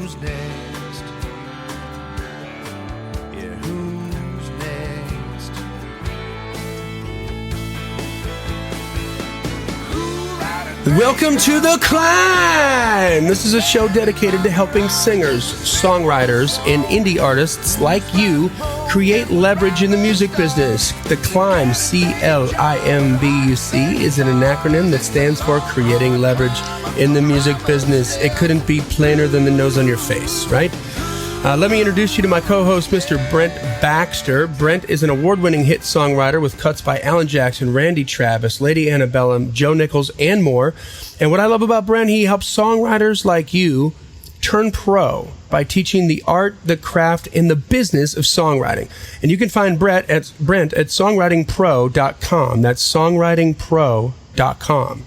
who's next? Yeah, who's next? Welcome to the C.L.I.M.B. This is a show dedicated to helping singers, songwriters, and indie artists like you create leverage in the music business. The C.L.I.M.B, C.L.I.M.B, you see, is an acronym that stands for Creating Leverage in the Music Business. It couldn't be plainer than the nose on your face, right? Let me introduce you to my co-host, Mr. Brent Baxter. Brent is an award-winning hit songwriter with cuts by Alan Jackson, Randy Travis, Lady Antebellum, Joe Nichols, and more. And what I love about Brent, he helps songwriters like you turn pro by teaching the art, the craft, and the business of songwriting. And you can find Brent at songwritingpro.com. That's songwritingpro.com.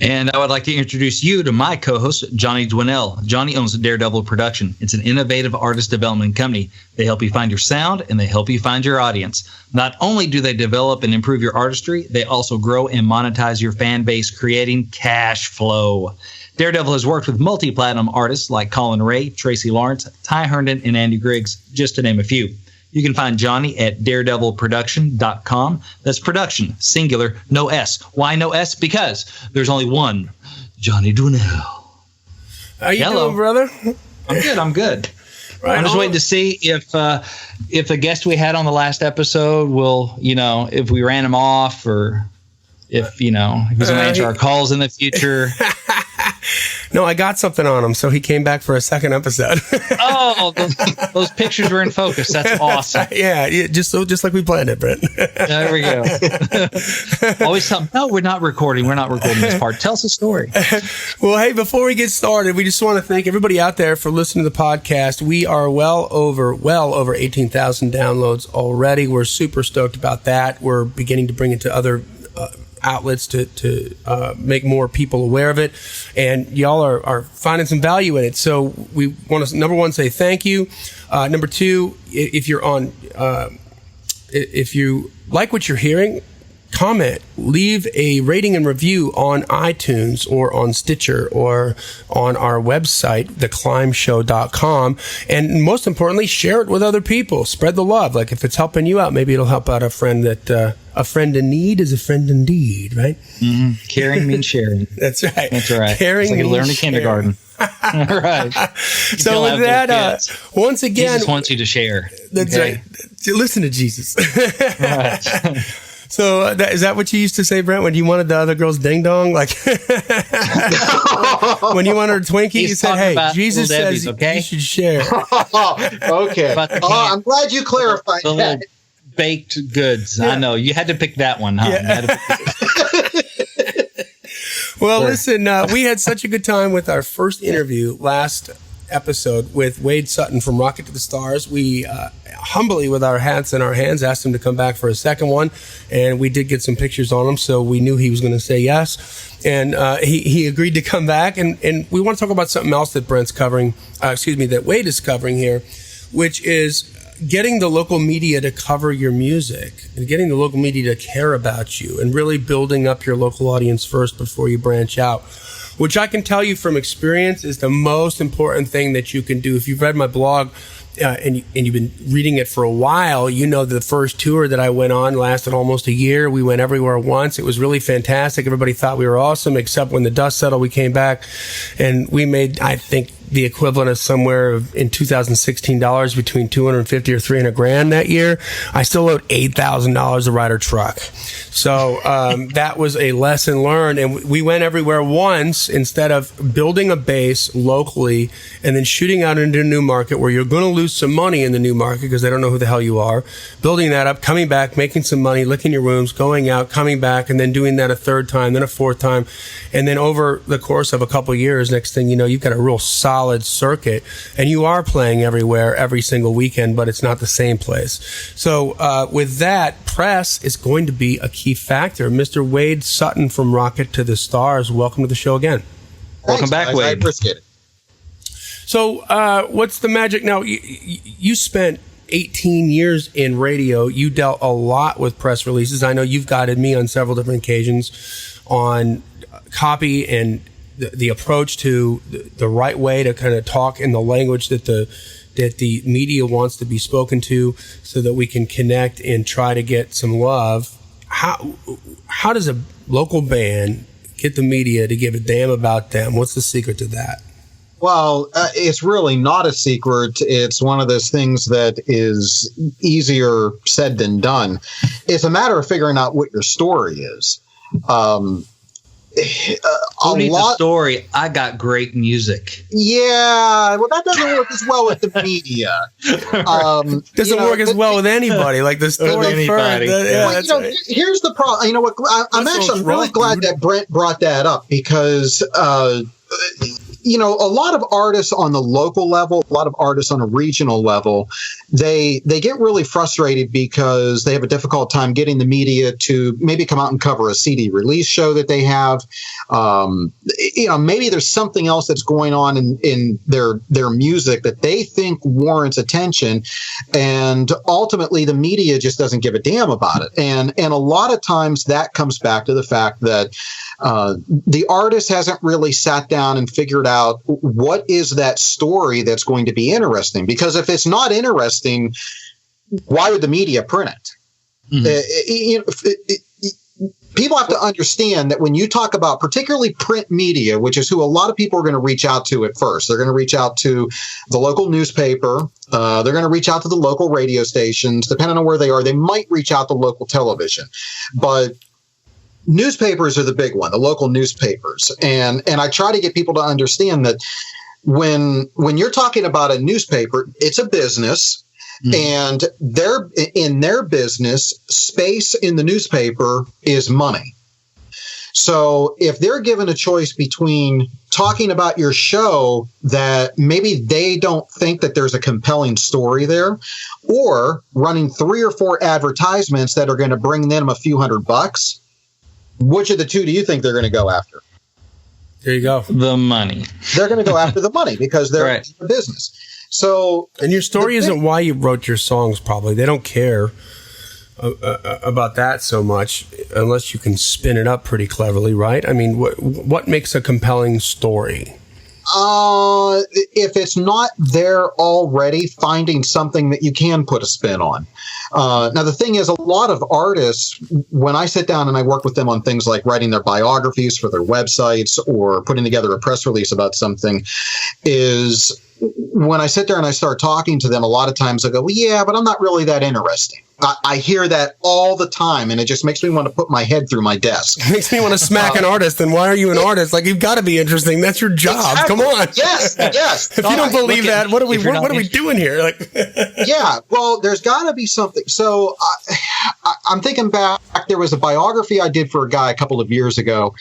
And I would like to introduce you to my co-host, Johnny Dwinell. Johnny owns Daredevil Production. It's an innovative artist development company. They help you find your sound, and they help you find your audience. Not only do they develop and improve your artistry, they also grow and monetize your fan base, creating cash flow. Daredevil has worked with multi-platinum artists like Colin Ray, Tracy Lawrence, Ty Herndon, and Andy Griggs, just to name a few. You can find Johnny at daredevilproduction.com. That's production, singular, no S. Why no S? Because there's only one Johnny Dwinell. How you doing, brother? I'm good. Right I'm just on. waiting to see if the guest we had on the last episode will, if we ran him off or if, he's going to answer our calls in the future. No, I got something on him, so he came back for a second episode. Oh, those pictures were in focus. That's awesome. Yeah, just like we planned it, Brent. There we go. Always tell them, no, we're not recording. We're not recording this part. Tell us a story. Well, hey, before we get started, we just want to thank everybody out there for listening to the podcast. We are well over 18,000 downloads already. We're super stoked about that. We're beginning to bring it to other outlets to make more people aware of it, and y'all are finding some value in it. So we want to, number one, say thank you. Number two, if you like what you're hearing, comment, leave a rating and review on iTunes or on Stitcher or on our website, theclimbshow.com. And most importantly, share it with other people. Spread the love. Like if it's helping you out, maybe it'll help out a friend that, a friend in need is a friend indeed, right? Mm-hmm. Caring means sharing. That's right. That's right. Caring it's like means learn in kindergarten. All right. So with that, once again, Jesus wants you to share. That's right. Listen to Jesus. Right. So is that what you used to say, Brent, when you wanted the other girl's ding dong? Like when you wanted a Twinkie, you said, "Hey, Jesus says you should share." Okay. I'm glad you clarified the that. Little baked goods. Yeah. I know you had to pick that one, huh? Yeah. Well, listen, we had such a good time with our first interview last episode with Wade Sutton from Rocket to the Stars. We humbly, with our hats in our hands, asked him to come back for a second one, and we did get some pictures on him, so we knew he was going to say yes, and he agreed to come back, and we want to talk about something else that Brent's covering, that Wade is covering here, which is getting the local media to cover your music and getting the local media to care about you and really building up your local audience first before you branch out, which I can tell you from experience is the most important thing that you can do. If you've read my blog and you've been reading it for a while, you know the first tour that I went on lasted almost a year. We went everywhere once. It was really fantastic. Everybody thought we were awesome, except when the dust settled, we came back and we made, I think, the equivalent of somewhere in 2016 dollars between 250 or 300 grand that year. I still owed $8,000 to ride our truck. So that was a lesson learned. And we went everywhere once instead of building a base locally and then shooting out into a new market where you're going to lose some money in the new market because they don't know who the hell you are. Building that up, coming back, making some money, licking your wounds, going out, coming back, and then doing that a third time, then a fourth time. And then over the course of a couple of years, next thing you know, you've got a real solid circuit and you are playing everywhere every single weekend, but it's not the same place. So with that, press is going to be a key factor. Mr. Wade Sutton from Rocket to the Stars, welcome to the show again. Welcome back, guys. Wade. I appreciate it. So what's the magic? Now, you spent 18 years in radio. You dealt a lot with press releases. I know you've guided me on several different occasions on copy and the approach to the right way to kind of talk in the language that the media wants to be spoken to, so that we can connect and try to get some love. How does a local band get the media to give a damn about them? What's the secret to that? Well, it's really not a secret. It's one of those things that is easier said than done. It's a matter of figuring out what your story is. Who needs a story? I got great music. Yeah, well, that doesn't work as well with the media. Doesn't work as well with anybody. Like the story first. Here's the problem. You know what? I'm really glad that Brent brought that up, because a lot of artists on the local level, a lot of artists on a regional level, they get really frustrated because they have a difficult time getting the media to maybe come out and cover a CD release show that they have. Maybe there's something else that's going on in their music that they think warrants attention, and ultimately the media just doesn't give a damn about it. And a lot of times that comes back to the fact that the artist hasn't really sat down and figured out what is that story that's going to be interesting. Because if it's not interesting, why would the media print it? People have to understand that when you talk about particularly print media, which is who a lot of people are going to reach out to at first, they're going to reach out to the local newspaper. They're going to reach out to the local radio stations. Depending on where they are, they might reach out to local television. But newspapers are the big one, the local newspapers. And I try to get people to understand that when you're talking about a newspaper, it's a business. And in their business, space in the newspaper is money. So if they're given a choice between talking about your show that maybe they don't think that there's a compelling story there, or running 3 or 4 advertisements that are going to bring them a few $100, which of the two do you think they're going to go after? There you go. The money. They're going to go after the money because they're right. a business. So, and your story isn't why you wrote your songs. Probably they don't care about that so much, unless you can spin it up pretty cleverly, right? I mean, what makes a compelling story? If it's not there already, finding something that you can put a spin on. Now, the thing is, a lot of artists, when I sit down and I work with them on things like writing their biographies for their websites or putting together a press release about something, is when I sit there and I start talking to them, a lot of times I go, well, yeah, but I'm not really that interesting. I hear that all the time, and it just makes me want to put my head through my desk. It makes me want to smack an artist. And why are you an artist? Like, you've got to be interesting. That's your job. Exactly. Come on. Yes. If you don't believe that, what are we doing here? Like, yeah. Well, there's got to be something. So I'm thinking back. There was a biography I did for a guy a couple of years ago.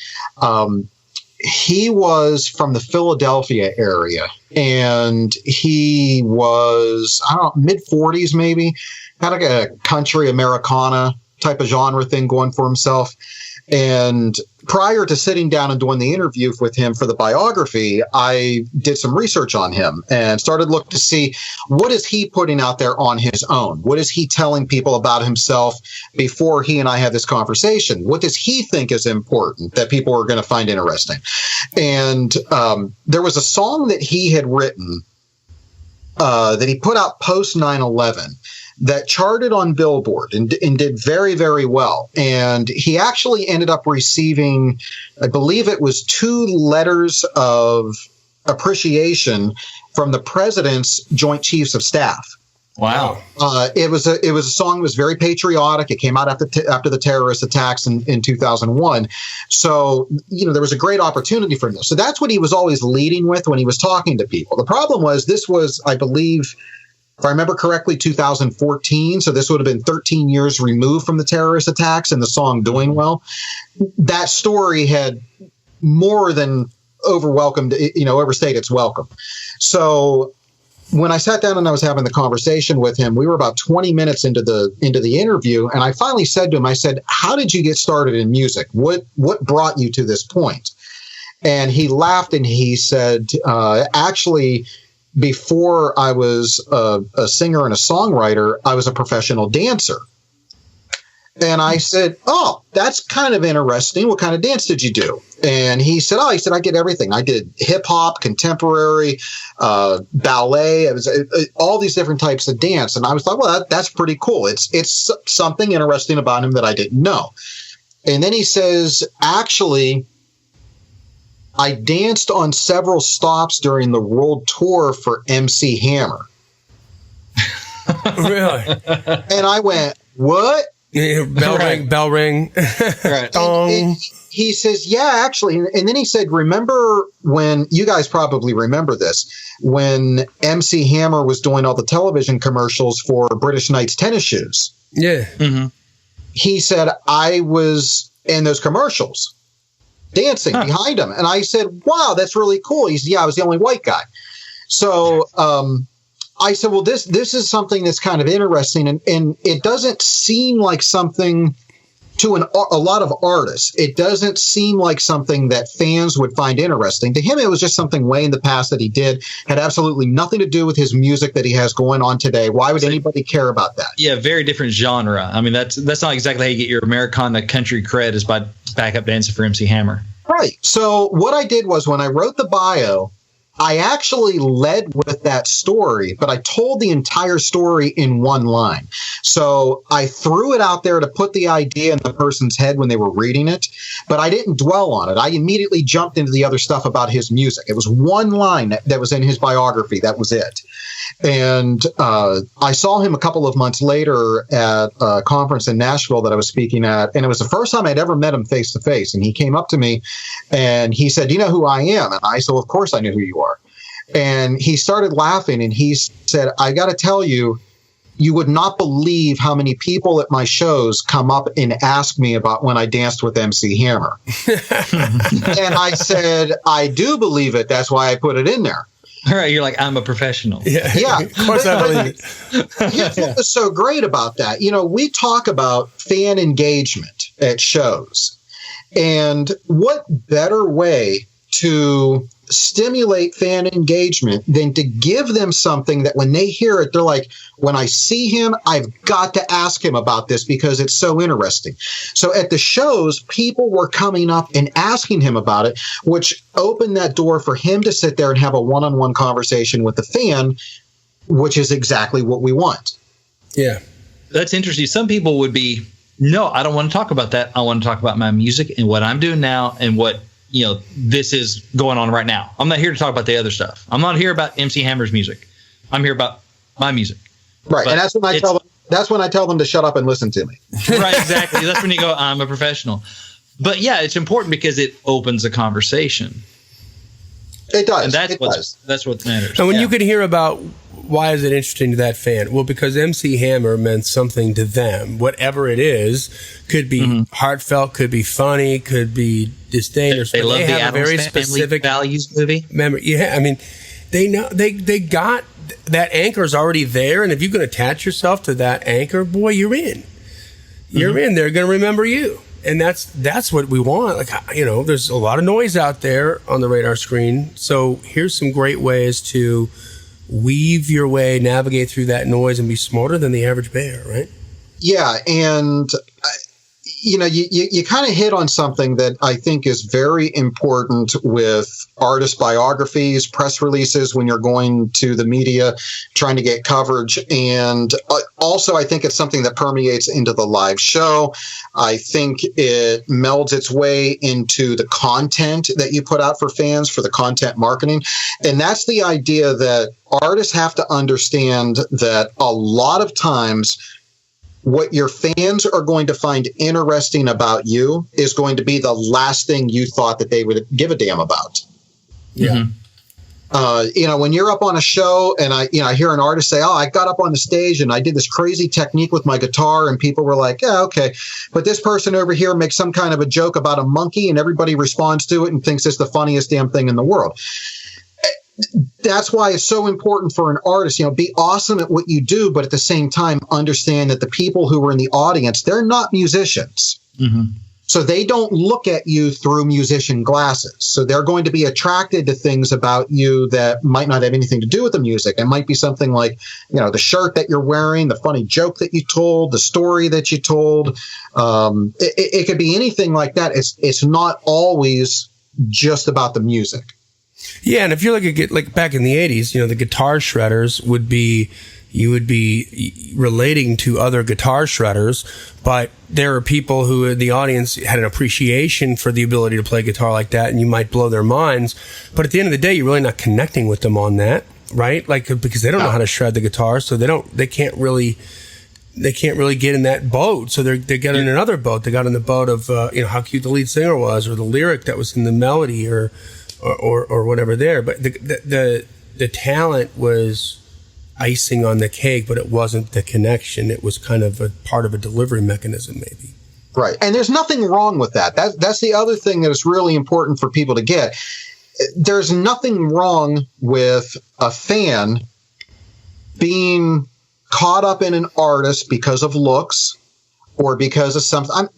He was from the Philadelphia area, and he was, I don't know, mid-40s maybe, had like a country Americana type of genre thing going for himself. And prior to sitting down and doing the interview with him for the biography, I did some research on him and started looking to see what is he putting out there on his own? What is he telling people about himself before he and I had this conversation? What does he think is important that people are going to find interesting? And there was a song that he had written that he put out post 9/11 that charted on Billboard and did very, very well. And he actually ended up receiving, I believe it was 2 letters of appreciation from the president's Joint Chiefs of Staff. Wow. It was a song that was very patriotic. It came out after the terrorist attacks in 2001. So, there was a great opportunity for him. So that's what he was always leading with when he was talking to people. The problem was, this was, I believe, if I remember correctly, 2014. So this would have been 13 years removed from the terrorist attacks and the song doing well. That story had more than overstayed its welcome. So when I sat down and I was having the conversation with him, we were about 20 minutes into the interview, and I finally said to him, I said, "How did you get started in music? What brought you to this point?" And he laughed and he said, actually, before I was a singer and a songwriter, I was a professional dancer. And I said, oh, that's kind of interesting. What kind of dance did you do? And he said, I did everything. I did hip hop, contemporary, ballet. It was all these different types of dance. And I was like, well, that's pretty cool. It's something interesting about him that I didn't know. And then he says, actually, I danced on several stops during the world tour for MC Hammer. Really? And I went, what? Yeah, bell ring. Right. Dong. He says, yeah, actually. And then he said, remember when, you guys probably remember this, when MC Hammer was doing all the television commercials for British Knights tennis shoes? Yeah. Mm-hmm. He said, I was in those commercials dancing behind him. And I said, wow, that's really cool. He said, yeah, I was the only white guy. So, I said, well, this is something that's kind of interesting, and it doesn't seem like something to a lot of artists. It doesn't seem like something that fans would find interesting. To him, it was just something way in the past that he did, had absolutely nothing to do with his music that he has going on today. Why would anybody care about that? Yeah, very different genre. I mean, that's not exactly how you get your Americana country cred, is by backup dancing for MC Hammer. Right. So what I did was, when I wrote the bio, I actually led with that story, but I told the entire story in one line. So I threw it out there to put the idea in the person's head when they were reading it, but I didn't dwell on it. I immediately jumped into the other stuff about his music. It was one line that was in his biography. That was it. And I saw him a couple of months later at a conference in Nashville that I was speaking at, and it was the first time I'd ever met him face to face. And he came up to me and he said, "Do you know who I am?" And I said, "Well, of course I know who you are." And he started laughing and he said, "I got to tell you, you would not believe how many people at my shows come up and ask me about when I danced with MC Hammer." And I said, "I do believe it. That's why I put it in there." All right, you're like, I'm a professional. Yeah. Of course I believe it. Here's what was so great about that. You know, we talk about fan engagement at shows. And what better way to stimulate fan engagement than to give them something that when they hear it, they're like, when I see him, I've got to ask him about this because it's so interesting. So at the shows, people were coming up and asking him about it, which opened that door for him to sit there and have a one-on-one conversation with the fan, which is exactly what we want. Yeah. That's interesting. Some people would be, no, I don't want to talk about that. I want to talk about my music and what I'm doing now and what, you know, this is going on right now. I'm not here to talk about the other stuff. I'm not here about MC Hammer's music. I'm here about my music. Right. But and that's when I tell them to shut up and listen to me. Right, exactly. That's when you go, I'm a professional. But yeah, it's important because it opens a conversation. It does. And that's what matters. And when you could hear about why is it interesting to that fan? Well, because MC Hammer meant something to them. Whatever it is, could be heartfelt, could be funny, could be disdain. They love the have a very specific values movie. Memory. Yeah, I mean, they know they got that anchor is already there, and if you can attach yourself to that anchor, boy, you're in. You're in. They're going to remember you. And that's what we want. Like, you know, there's a lot of noise out there on the radar screen. So here's some great ways to weave your way, navigate through that noise, and be smarter than the average bear, right? Yeah, and you know, you kind of hit on something that I think is very important with artist biographies, press releases, when you're going to the media, trying to get coverage. And also, I think it's something that permeates into the live show. I think it melds its way into the content that you put out for fans, for the content marketing. And that's the idea that artists have to understand that a lot of times what your fans are going to find interesting about you is going to be the last thing you thought that they would give a damn about. Yeah. You know, when you're up on a show and I hear an artist say, "Oh, I got up on the stage and I did this crazy technique with my guitar," and people were like, "Yeah, okay. But this person over here makes some kind of a joke about a monkey and everybody responds to it and thinks it's the funniest damn thing in the world." That's why it's so important for an artist, you know, be awesome at what you do, but at the same time, understand that the people who are in the audience, they're not musicians. So they don't look at you through musician glasses. So they're going to be attracted to things about you that might not have anything to do with the music. It might be something like, the shirt that you're wearing, the funny joke that you told, the story that you told. It could be anything like that. It's not always just about the music. Yeah, and if you're like back in the 80s, the guitar shredders would be relating to other guitar shredders, but there are people who in the audience had an appreciation for the ability to play guitar like that, and you might blow their minds. But at the end of the day, you're really not connecting with them on that, right? Like, because they don't know how to shred the guitar, so they can't really get in that boat. So they get in another boat. They got in the boat of how cute the lead singer was, or the lyric that was in the melody, or whatever there. But the talent was icing on the cake, but it wasn't the connection. It was kind of a part of a delivery mechanism, maybe. Right. And there's nothing wrong with that. That's the other thing that is really important for people to get. There's nothing wrong with a fan being caught up in an artist because of looks or because of something.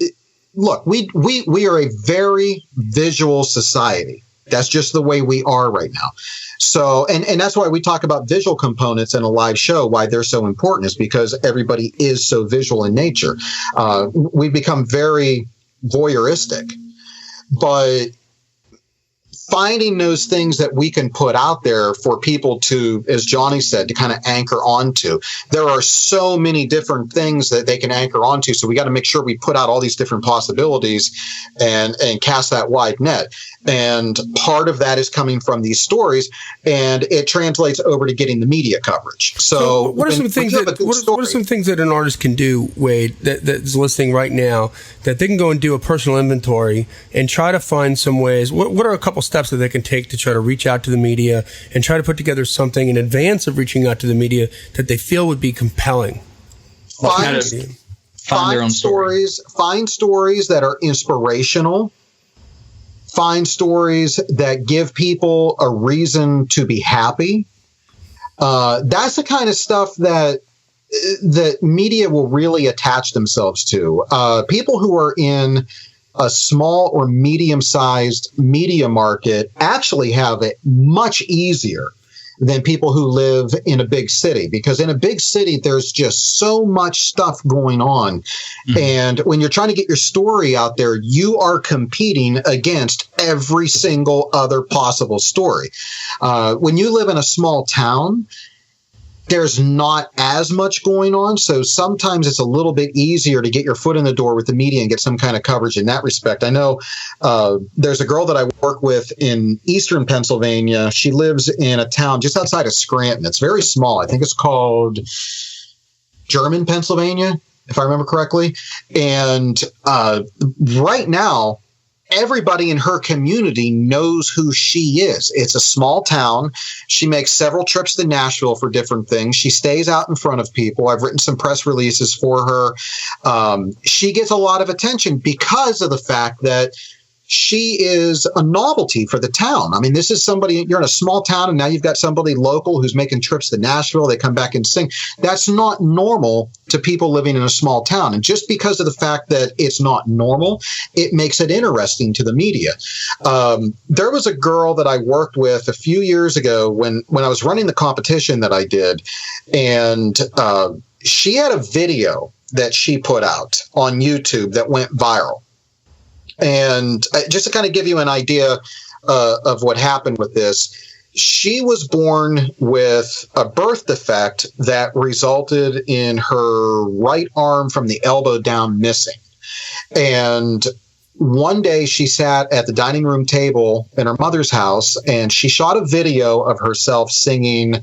Look, we are a very visual society. That's just the way we are right now. So, and that's why we talk about visual components in a live show, why they're so important, is because everybody is so visual in nature. We become very voyeuristic, but finding those things that we can put out there for people to, as Johnny said, to kind of anchor onto. There are so many different things that they can anchor onto. So we got to make sure we put out all these different possibilities and cast that wide net. And part of that is coming from these stories, and it translates over to getting the media coverage. So what are some things that an artist can do, Wade, that's listening right now, that they can go and do a personal inventory and try to find some ways? What are a couple steps that they can take to try to reach out to the media and try to put together something in advance of reaching out to the media that they feel would be compelling? Find their own stories. Find stories that are inspirational. Find stories that give people a reason to be happy. That's the kind of stuff that media will really attach themselves to. People who are in a small or medium-sized media market actually have it much easier than people who live in a big city, because in a big city, there's just so much stuff going on. Mm-hmm. And when you're trying to get your story out there, you are competing against every single other possible story. When you live in a small town, there's not as much going on. So sometimes it's a little bit easier to get your foot in the door with the media and get some kind of coverage in that respect. I know there's a girl that I work with in eastern Pennsylvania. She lives in a town just outside of Scranton. It's very small. I think it's called German, Pennsylvania, if I remember correctly. And right now, everybody in her community knows who she is. It's a small town. She makes several trips to Nashville for different things. She stays out in front of people. I've written some press releases for her. She gets a lot of attention because of the fact that she is a novelty for the town. I mean, this is somebody, you're in a small town and now you've got somebody local who's making trips to Nashville. They come back and sing. That's not normal to people living in a small town. And just because of the fact that it's not normal, it makes it interesting to the media. There was a girl that I worked with a few years ago when I was running the competition that I did. And she had a video that she put out on YouTube that went viral. And just to kind of give you an idea of what happened with this, she was born with a birth defect that resulted in her right arm from the elbow down missing. And one day she sat at the dining room table in her mother's house and she shot a video of herself singing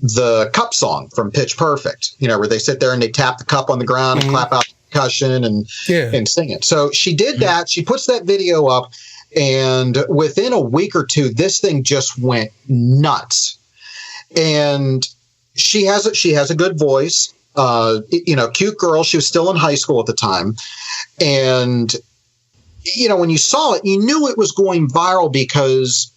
the Cup song from Pitch Perfect, where they sit there and they tap the cup on the ground and clap out percussion and sing it. So she did that. She puts that video up, and within a week or two, this thing just went nuts. And she has a good voice, cute girl. She was still in high school at the time. And, when you saw it, you knew it was going viral because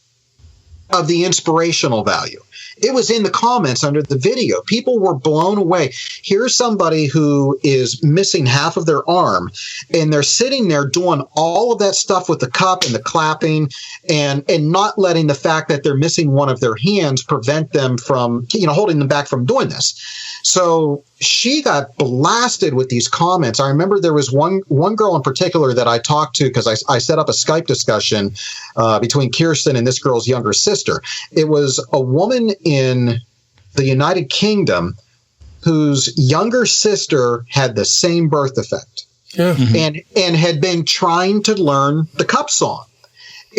of the inspirational value. It was in the comments under the video. People were blown away. Here's somebody who is missing half of their arm, and they're sitting there doing all of that stuff with the cup and the clapping, and not letting the fact that they're missing one of their hands prevent them from, holding them back from doing this. So she got blasted with these comments. I remember there was one girl in particular that I talked to because I set up a Skype discussion between Kirsten and this girl's younger sister. It was a woman in the United Kingdom whose younger sister had the same birth defect, and had been trying to learn the cup song,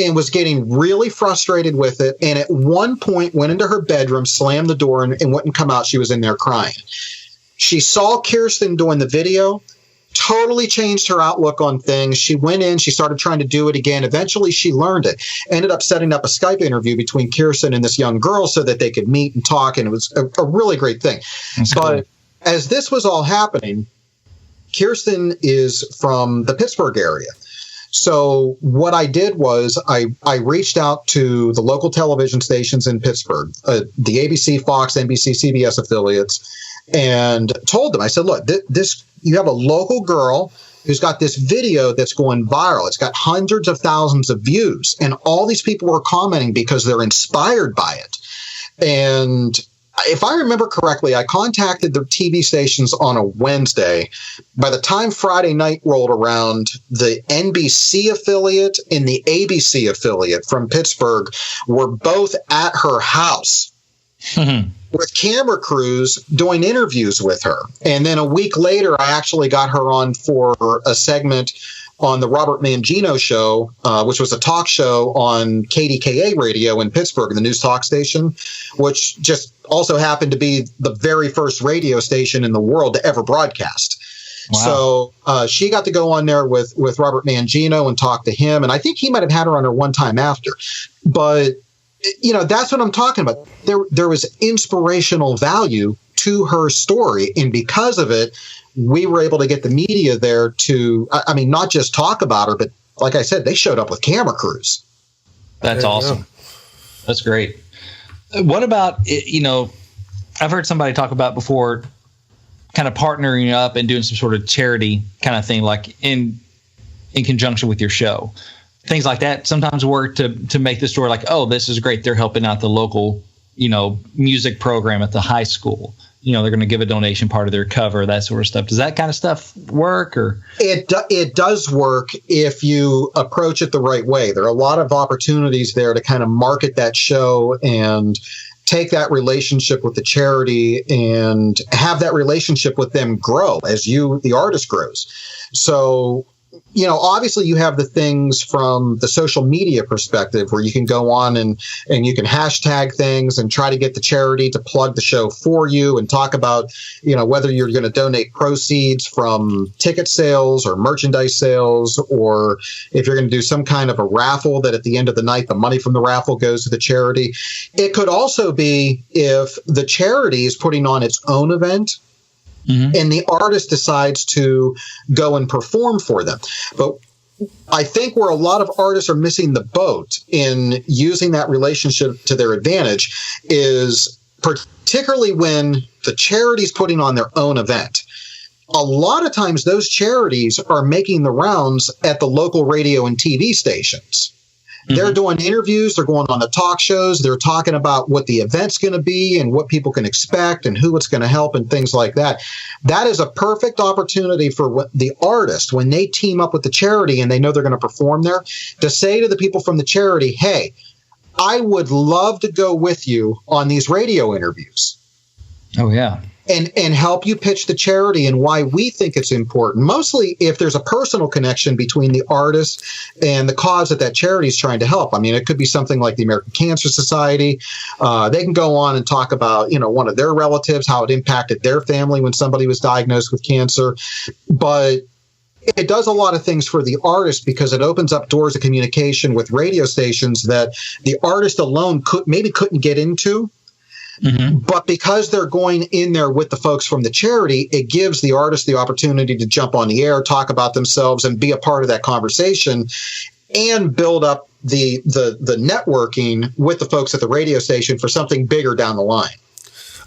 and was getting really frustrated with it. And at one point went into her bedroom, slammed the door, and wouldn't come out. She was in there crying. She saw Kirsten doing the video, totally changed her outlook on things. She went in, she started trying to do it again. Eventually she learned it, ended up setting up a Skype interview between Kirsten and this young girl so that they could meet and talk. And it was a really great thing. That's but cool. As this was all happening, Kirsten is from the Pittsburgh area. So what I did was I reached out to the local television stations in Pittsburgh, the ABC, Fox, NBC, CBS affiliates, and told them, I said, look, you have a local girl who's got this video that's going viral. It's got hundreds of thousands of views, and all these people were commenting because they're inspired by it. And if I remember correctly, I contacted the TV stations on a Wednesday. By the time Friday night rolled around, the NBC affiliate and the ABC affiliate from Pittsburgh were both at her house with camera crews doing interviews with her. And then a week later, I actually got her on for a segment on the Robert Mangino show, which was a talk show on KDKA radio in Pittsburgh, the news talk station, which just also happened to be the very first radio station in the world to ever broadcast. Wow. So she got to go on there with Robert Mangino and talk to him. And I think he might have had her on there one time after. But, that's what I'm talking about. There was inspirational value to her story. And because of it, we were able to get the media there to, not just talk about her, but like I said, they showed up with camera crews. That's awesome. That's great. What about, I've heard somebody talk about before kind of partnering up and doing some sort of charity kind of thing, like in conjunction with your show. Things like that sometimes work to make the story like, oh, this is great. They're helping out the local, music program at the high school. They're going to give a donation part of their cover, that sort of stuff. Does that kind of stuff work? Or it does work if you approach it the right way. There are a lot of opportunities there to kind of market that show and take that relationship with the charity and have that relationship with them grow as the artist grows. So, obviously you have the things from the social media perspective where you can go on and you can hashtag things and try to get the charity to plug the show for you and talk about, whether you're going to donate proceeds from ticket sales or merchandise sales, or if you're going to do some kind of a raffle that at the end of the night, the money from the raffle goes to the charity. It could also be if the charity is putting on its own event, and the artist decides to go and perform for them. But I think where a lot of artists are missing the boat in using that relationship to their advantage is particularly when the charity's putting on their own event. A lot of times those charities are making the rounds at the local radio and TV stations. They're doing interviews. They're going on the talk shows. They're talking about what the event's going to be and what people can expect and who it's going to help and things like that. That is a perfect opportunity for the artist, when they team up with the charity and they know they're going to perform there, to say to the people from the charity, hey, I would love to go with you on these radio interviews. Oh, yeah. And help you pitch the charity and why we think it's important. Mostly if there's a personal connection between the artist and the cause that charity is trying to help. It could be something like the American Cancer Society. They can go on and talk about, one of their relatives, how it impacted their family when somebody was diagnosed with cancer. But it does a lot of things for the artist because it opens up doors of communication with radio stations that the artist alone couldn't get into. But because they're going in there with the folks from the charity, it gives the artist the opportunity to jump on the air, talk about themselves, and be a part of that conversation and build up the networking with the folks at the radio station for something bigger down the line.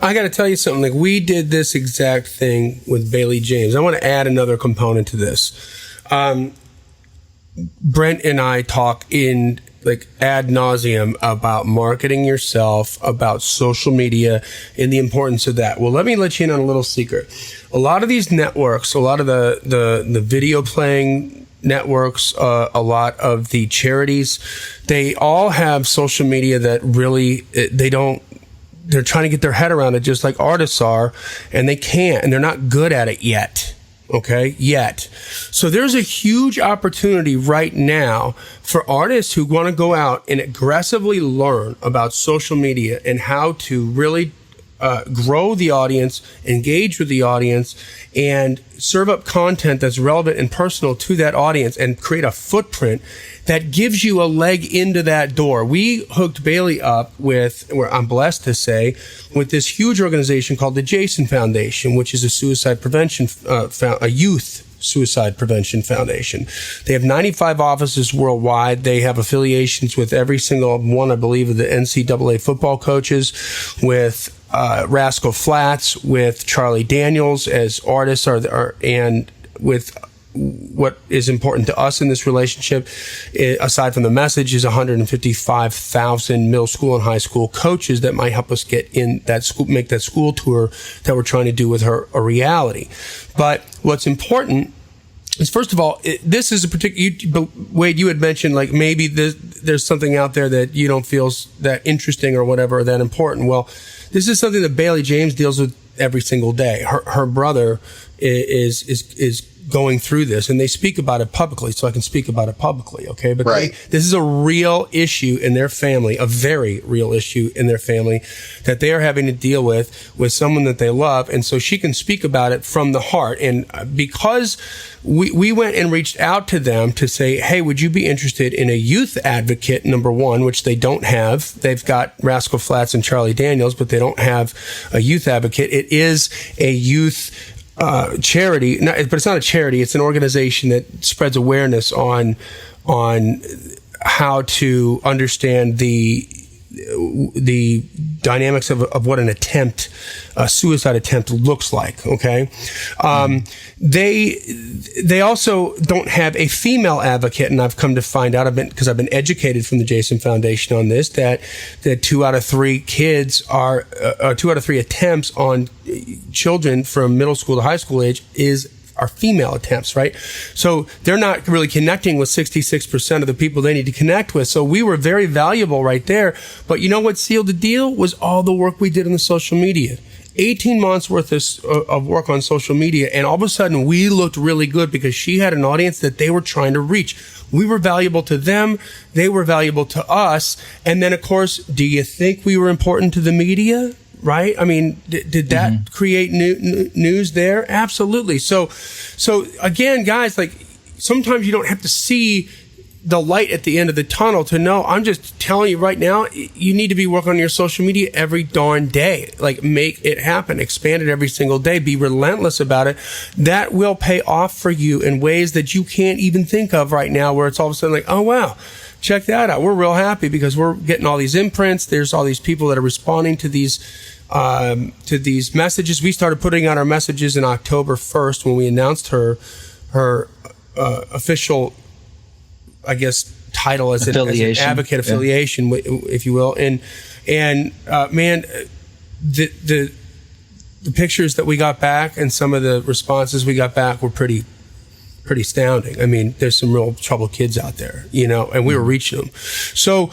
I got to tell you something. Like, we did this exact thing with Bailey James. I want to add another component to this. Brent and I talk in like ad nauseum about marketing yourself, about social media, and the importance of that. Well, let me let you in on a little secret. A lot of these networks, a lot of the video playing networks, a lot of the charities, they all have social media that really they're trying to get their head around it just like artists are, and they can't, and they're not good at it yet. Okay, yet. So there's a huge opportunity right now for artists who want to go out and aggressively learn about social media and how to really grow the audience, engage with the audience, and serve up content that's relevant and personal to that audience and create a footprint that gives you a leg into that door. We hooked Bailey up with, or I'm blessed to say, with this huge organization called the Jason Foundation, which is a suicide prevention, a youth suicide prevention foundation. They have 95 offices worldwide. They have affiliations with every single one, I believe, of the NCAA football coaches, with Rascal Flatts, with Charlie Daniels as artists, and with what is important to us in this relationship, aside from the message, is 155,000 middle school and high school coaches that might help us get in that school, make that school tour that we're trying to do with her a reality. But what's important is, first of all, this is a particular, Wade, you had mentioned like maybe there's something out there that you don't feel that interesting or whatever, or that important. Well, this is something that Bailey James deals with every single day. Her brother is going through this, and they speak about it publicly, so I can speak about it publicly, okay? But right. This is a real issue in their family, a very real issue in their family that they are having to deal with someone that they love, and so she can speak about it from the heart. And because we went and reached out to them to say, hey, would you be interested in a youth advocate, number one, which they don't have. They've got Rascal Flatts and Charlie Daniels, but they don't have a youth advocate. It is a youth charity, but it's not a charity. It's an organization that spreads awareness on how to understand the dynamics of what a suicide attempt looks like. Okay. They also don't have a female advocate, and I've come to find out, because I've been educated from the Jason Foundation on this, that 2 out of 3 kids are 2 out of 3 attempts on children from middle school to high school age are female attempts, right? So they're not really connecting with 66% of the people they need to connect with. So we were very valuable right there. But you know what sealed the deal was all the work we did on the social media. 18 months worth of work on social media, and all of a sudden we looked really good because she had an audience that they were trying to reach. We were valuable to them, they were valuable to us, and then of course, do you think we were important to the media? Right? I mean, did that create news there? Absolutely. So again, guys, like, sometimes you don't have to see the light at the end of the tunnel to know. I'm just telling you right now, you need to be working on your social media every darn day. Like, make it happen. Expand it every single day. Be relentless about it. That will pay off for you in ways that you can't even think of right now, where it's all of a sudden like, oh, wow, check that out. We're real happy because we're getting all these imprints. There's all these people that are responding to these messages. We started putting out our messages in October 1st when we announced her official, I guess, title as an advocate affiliation, if you will. And man, the pictures that we got back and some of the responses we got back were pretty astounding. I mean, there's some real troubled kids out there, and we were reaching them. So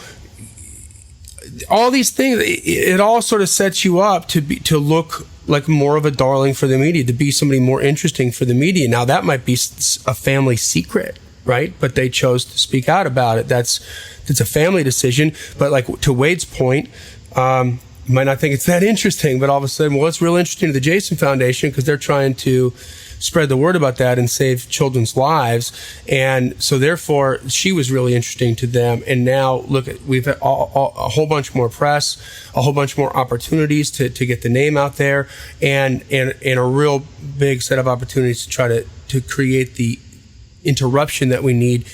all these things, it all sort of sets you up to look like more of a darling for the media, to be somebody more interesting for the media. Now, that might be a family secret, right? But they chose to speak out about it. It's a family decision. But like to Wade's point, you might not think it's that interesting, but all of a sudden, well, it's real interesting to the Jason Foundation because they're trying to spread the word about that and save children's lives. And so therefore, she was really interesting to them. And now look, we've had a whole bunch more press, a whole bunch more opportunities to get the name out there, and a real big set of opportunities to try to create the interruption that we need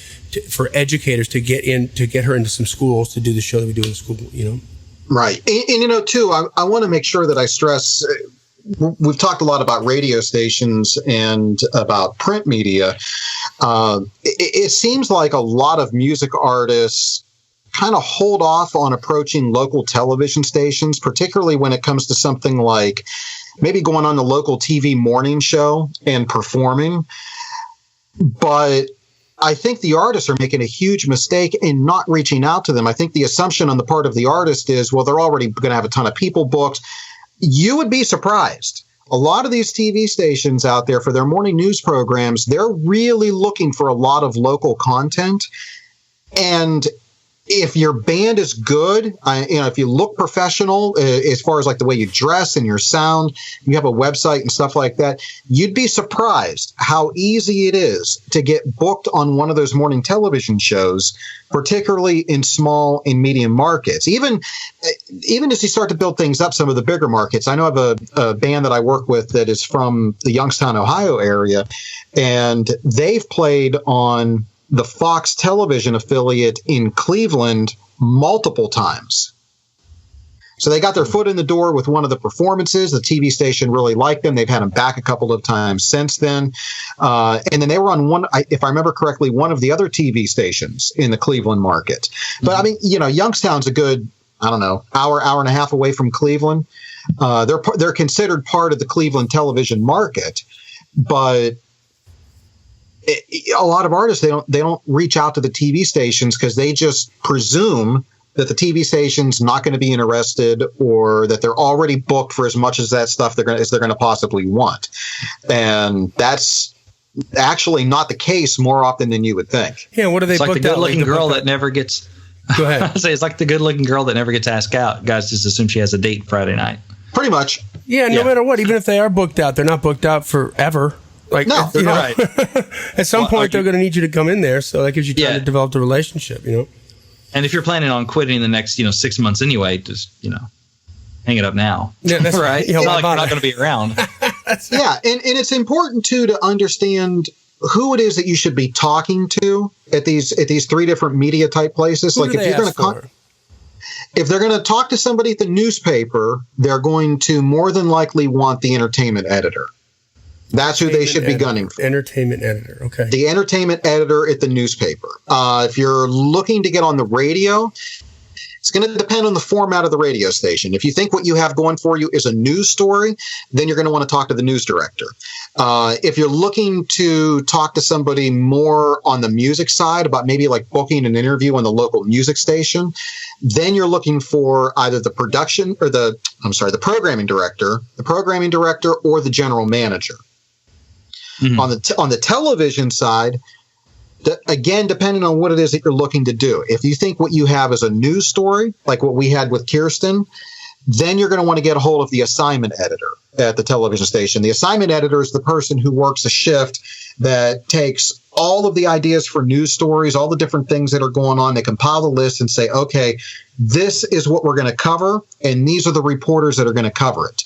for educators to get her into some schools to do the show that we do in the school, Right. And too, I want to make sure that I stress, we've talked a lot about radio stations and about print media. It seems like a lot of music artists kind of hold off on approaching local television stations, particularly when it comes to something like maybe going on the local TV morning show and performing. But I think the artists are making a huge mistake in not reaching out to them. I think the assumption on the part of the artist is, well, they're already going to have a ton of people booked. You would be surprised. A lot of these TV stations out there for their morning news programs, they're really looking for a lot of local content. And if your band is good, if you look professional as far as like the way you dress and your sound, you have a website and stuff like that, you'd be surprised how easy it is to get booked on one of those morning television shows, particularly in small and medium markets. Even as you start to build things up, some of the bigger markets. I know I have a band that I work with that is from the Youngstown, Ohio area, and they've played on the Fox television affiliate in Cleveland multiple times. So they got their foot in the door with one of the performances. The TV station really liked them. They've had them back a couple of times since then. And then they were on if I remember correctly, one of the other TV stations in the Cleveland market. But I mean, Youngstown's a good, hour and a half away from Cleveland. They're considered part of the Cleveland television market, but a lot of artists, they don't reach out to the TV stations because they just presume that the TV station's not going to be interested, or that they're already booked for as much as that stuff they're going to possibly want. And that's actually not the case more often than you would think. Yeah, what are they? It's like the good-looking girl that never gets. Go ahead. I say it's like the good-looking girl that never gets asked out. Guys just assume she has a date Friday night. Pretty much. Yeah, no matter what, even if they are booked out, they're not booked out forever. Like, no, they're not. Right. At some point, they're going to need you to come in there, so that gives you time to develop the relationship, And if you're planning on quitting in the next, 6 months anyway, just, hang it up now. Yeah, that's right. It's not like you're not going to be around. Yeah, and it's important, too, to understand who it is that you should be talking to at these three different media type places. Who like, do if you're going to if they're going to talk to somebody at the newspaper, they're going to more than likely want the entertainment editor. That's who they should be gunning for. Entertainment editor, okay. The entertainment editor at the newspaper. If you're looking to get on the radio, it's going to depend on the format of the radio station. If you think what you have going for you is a news story, then you're going to want to talk to the news director. If you're looking to talk to somebody more on the music side about maybe like booking an interview on the local music station, then you're looking for either the programming director or the general manager. Mm-hmm. On the television side, again, depending on what it is that you're looking to do. If you think what you have is a news story, like what we had with Kirsten, then you're going to want to get a hold of the assignment editor at the television station. The assignment editor is the person who works a shift that takes all of the ideas for news stories, all the different things that are going on. They compile the list and say, okay, this is what we're going to cover, and these are the reporters that are going to cover it.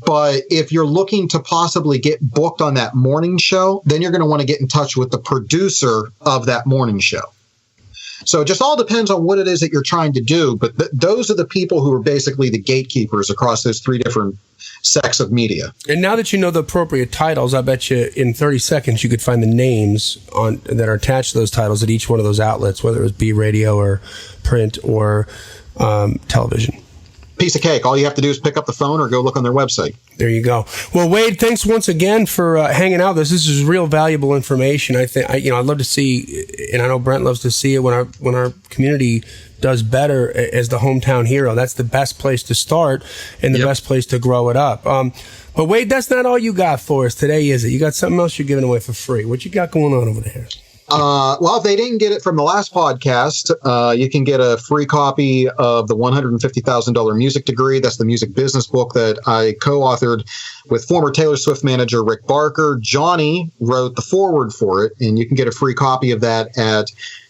But if you're looking to possibly get booked on that morning show, then you're going to want to get in touch with the producer of that morning show. So it just all depends on what it is that you're trying to do. But those are the people who are basically the gatekeepers across those three different sects of media. And now that you know the appropriate titles, I bet you in 30 seconds you could find the names that are attached to those titles at each one of those outlets, whether it was B radio or print or television. Piece of cake. All you have to do is pick up the phone or go look on their website. There you go. Well, Wade, thanks once again for hanging out with us. This is real valuable information. I think I'd love to see, and I know Brent loves to see it when our community does better as the hometown hero. That's the best place to start and the best place to grow it up. But Wade, that's not all you got for us today, is it? You got something else you're giving away for free. What you got going on over there? Well, if they didn't get it from the last podcast, you can get a free copy of the $150,000 music degree. That's the music business book that I co-authored with former Taylor Swift manager Rick Barker. Johnny wrote the foreword for it, and you can get a free copy of that at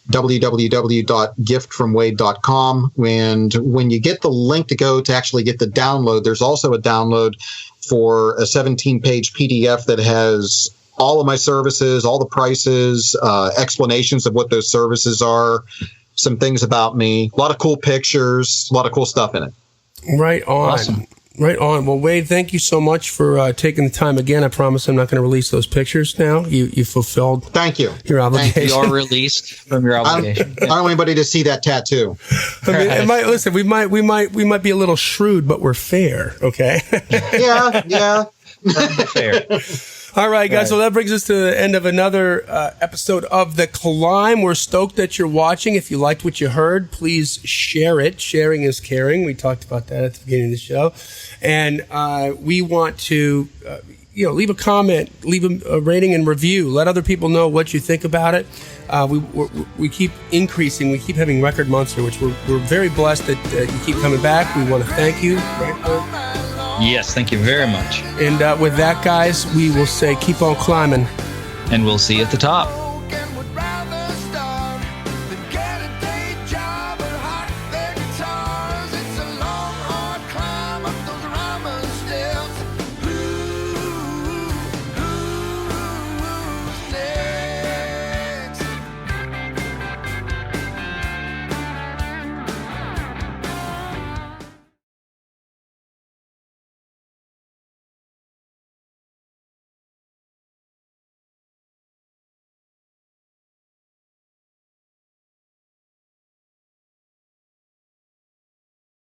www.giftfromwade.com. And when you get the link to go to actually get the download, there's also a download for a 17-page PDF that has all of my services, all the prices, explanations of what those services are, some things about me, a lot of cool pictures, a lot of cool stuff in it. Right on. Awesome. Right on. Well, Wade, thank you so much for taking the time again. I promise I'm not going to release those pictures now. You fulfilled Thank you. your obligation. You are released from your obligation. I don't want anybody to see that tattoo. I mean, listen, we might be a little shrewd, but we're fair, okay? Yeah. Fair. All right, guys. So that brings us to the end of another episode of the C.L.I.M B. We're stoked that you're watching. If you liked what you heard, please share it. Sharing is caring. We talked about that at the beginning of the show. And we want to, leave a comment, leave a rating and review. Let other people know what you think about it. We keep increasing. We keep having record months here, which we're very blessed that you keep coming back. We want to thank you. Right? Yes, thank you very much. And with that, guys, we will say keep on climbing. And we'll see you at the top.